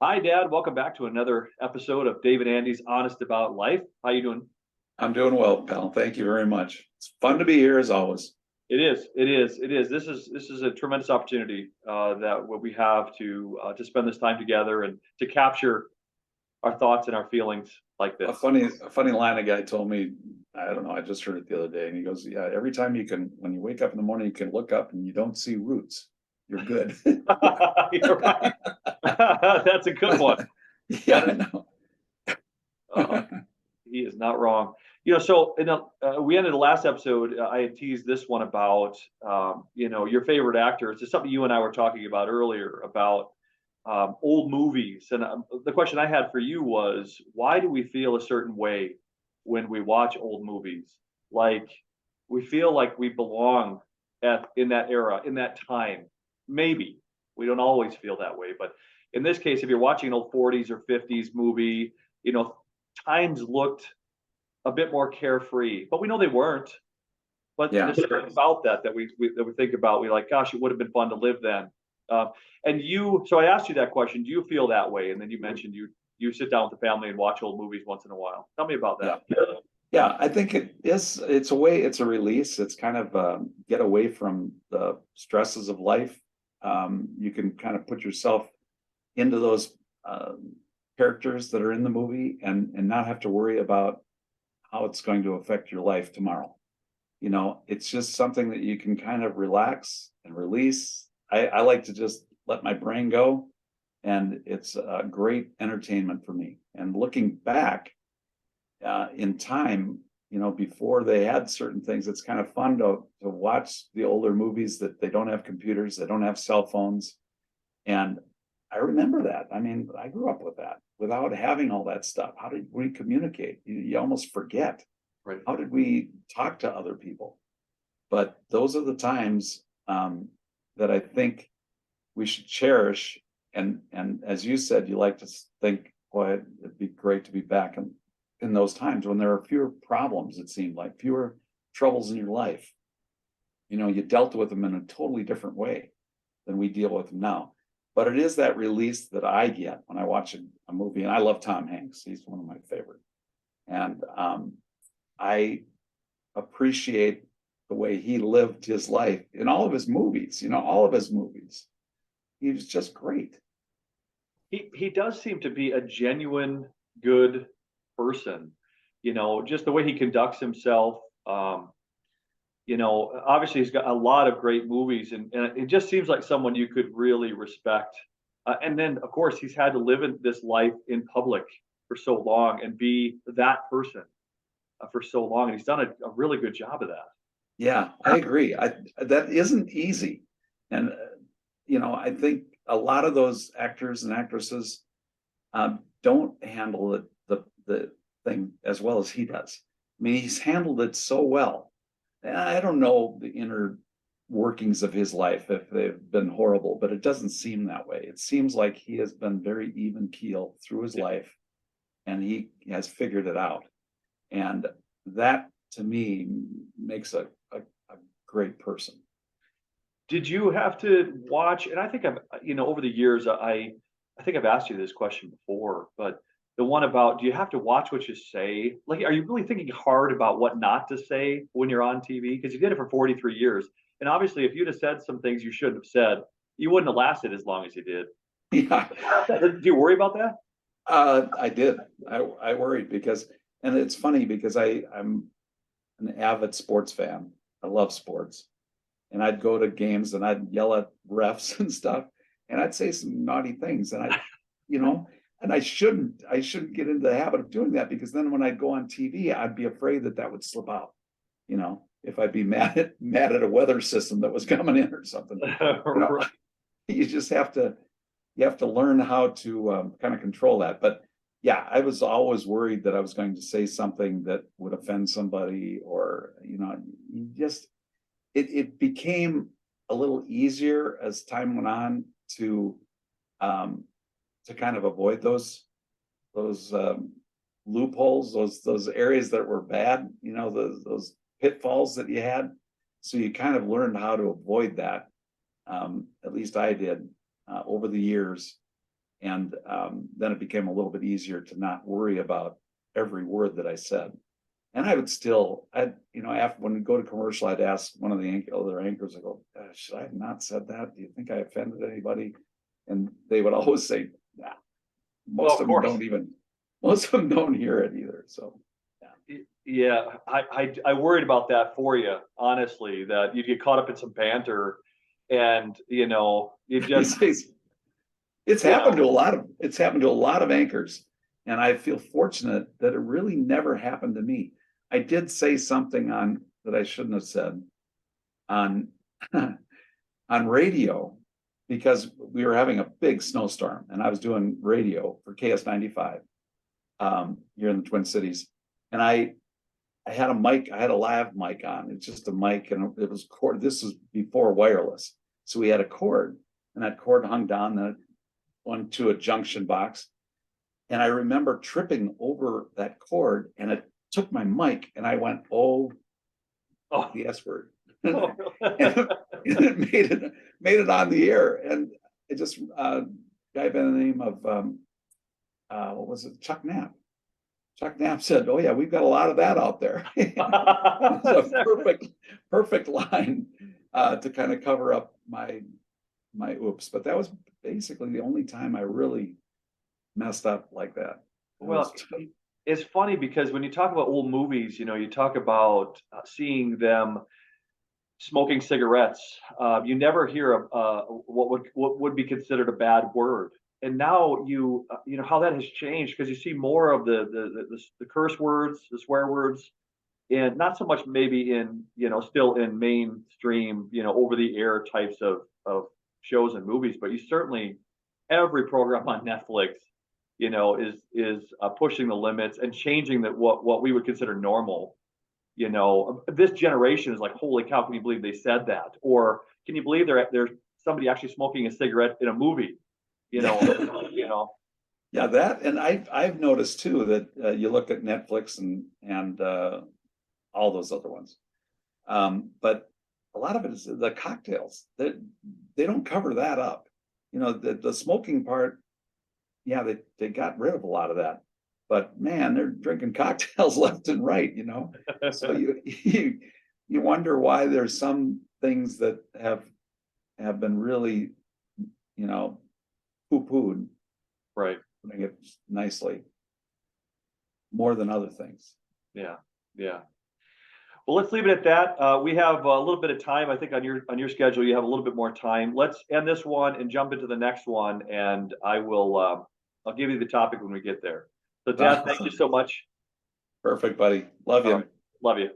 Hi, Dad. Welcome back to another episode of Dave and Andy's Honest About Life. How you doing? I'm doing well, pal. Thank you very much. It's fun to be here as always. It is. It is. It is. This is a tremendous opportunity that what we have to spend this time together and to capture our thoughts and our feelings like A this. funny line a guy told me, I don't know, I just heard it the other day, and he goes, "Yeah, every time when you wake up in the morning, you can look up and you don't see roots. You're good." You're right. That's a good one. Yeah, That I is. know. Uh, he is not wrong. We ended the last episode. I had teased this one about your favorite actors. It's something you and I were talking about earlier about old movies. And the question I had for you was, why do we feel a certain way when we watch old movies? Like we feel like we belong in that era, in that time. Maybe we don't always feel that way, but in this case, if you're watching an old 40s or 50s movie, you know, times looked a bit more carefree, but we know they weren't. But Yeah. there's something about that we think about. We like, gosh, it would have been fun to live then. Um, so I asked you that question. Do you feel that way? And then you mentioned you sit down with the family and watch old movies once in a while. Tell me about Yeah. that. Yeah, I think it is. It's a way. It's a release. It's kind of get away from the stresses of life. You can kind of put yourself into those characters that are in the movie and not have to worry about how it's going to affect your life tomorrow. It's just something that you can kind of relax and release. I like to just let my brain go, and it's a great entertainment for me. And looking back in time, before they had certain things, it's kind of fun to watch the older movies that they don't have computers, they don't have cell phones. And I remember that. I mean, I grew up with that without having all that stuff. How did we communicate? You almost forget. Right. How did we talk to other people? But those are the times that I think we should cherish. And as you said, you like to think, boy, it'd be great to be back in those times when there are fewer problems. It seemed like fewer troubles in your life. You dealt with them in a totally different way than we deal with them now. But it is that release that I get when I watch a movie, and I love Tom Hanks. He's one of my favorite, and I appreciate the way he lived his life in all of his movies. All of his movies. He was just great. He does seem to be a genuine good person. Just the way he conducts himself. Obviously he's got a lot of great movies, and it just seems like someone you could really respect. And then, of course, he's had to live in this life in public for so long and be that person for so long, and he's done a really good job of that. Yeah, I agree. That isn't easy, and I think a lot of those actors and actresses don't handle the thing as well as he does. I mean, he's handled it so well. And I don't know the inner workings of his life if they've been horrible, but it doesn't seem that way. It seems like he has been very even keel through his Yeah. life, and he has figured it out. And that to me makes a great person. Did you have to watch? And I think over the years, I think I've asked you this question before, but the one about, do you have to watch what you say? Like, are you really thinking hard about what not to say when you're on TV? Because you did it for 43 years. And obviously, if you'd have said some things you shouldn't have said, you wouldn't have lasted as long as you did. Yeah, Do you worry about that? I did. I worried because, and it's funny because I'm an avid sports fan. I love sports, and I'd go to games and I'd yell at refs and stuff, and I'd say some naughty things, you know, and I shouldn't get into the habit of doing that because then when I'd go on TV, I'd be afraid that that would slip out. If I'd be mad at a weather system that was coming in or something. You know, Right. you just have to learn how to kind of control that. But yeah, I was always worried that I was going to say something that would offend somebody, or you just it became a little easier as time went on to um, kind of avoid those loopholes, those areas that were bad, those pitfalls that you had. So you kind of learned how to avoid that. At least I did over the years. And then it became a little bit easier to not worry about every word that I said. And I would still, after when we go to commercial, I'd ask one of the other anchors, I go, should I have not said that? Do you think I offended anybody? And they would always say, nah, most of them don't hear it either. So, yeah, I worried about that for you, honestly, that you'd get caught up in some banter and, you just, it's happened to a lot of anchors. And I feel fortunate that it really never happened to me. I did say something that I shouldn't have said on on radio because we were having a big snowstorm and I was doing radio for KS95 here in the Twin Cities. And I had a mic, I had a lav mic on. It's just a mic and it was cord. This was before wireless. So we had a cord and that cord hung down, then it went to a junction box. And I remember tripping over that cord and it took my mic and I went, the S word. And it made it on the air. And it just, guy by the name of, what was it? Chuck Knapp. Chuck Knapp said, "Oh yeah, we've got a lot of that out there." It's a perfect line to kind of cover up my oops. But that was basically the only time I really messed up like that. Well, it's funny because when you talk about old movies, you talk about seeing them smoking cigarettes. You never hear what would be considered a bad word. And now you know how that has changed because you see more of the curse words, the swear words, and not so much maybe in still in mainstream over the air types of shows and movies, but you certainly every program on Netflix is pushing the limits and changing what we would consider normal. This generation is like, holy cow, can you believe they said that? Or can you believe there's somebody actually smoking a cigarette in a movie? Yeah, that, and I've noticed too that you look at Netflix and all those other ones, but a lot of it is the cocktails that they don't cover that up. The smoking part, yeah, they got rid of a lot of that, but man, they're drinking cocktails left and right. So you wonder why there's some things that have been really poo-pooed, right, putting it nicely, more than other things. Yeah. Well, let's leave it at that. We have a little bit of time. I think on your schedule, you have a little bit more time. Let's end this one and jump into the next one, and I'll give you the topic when we get there. So, Dad, thank you so much. Perfect, buddy. Love you. Love you.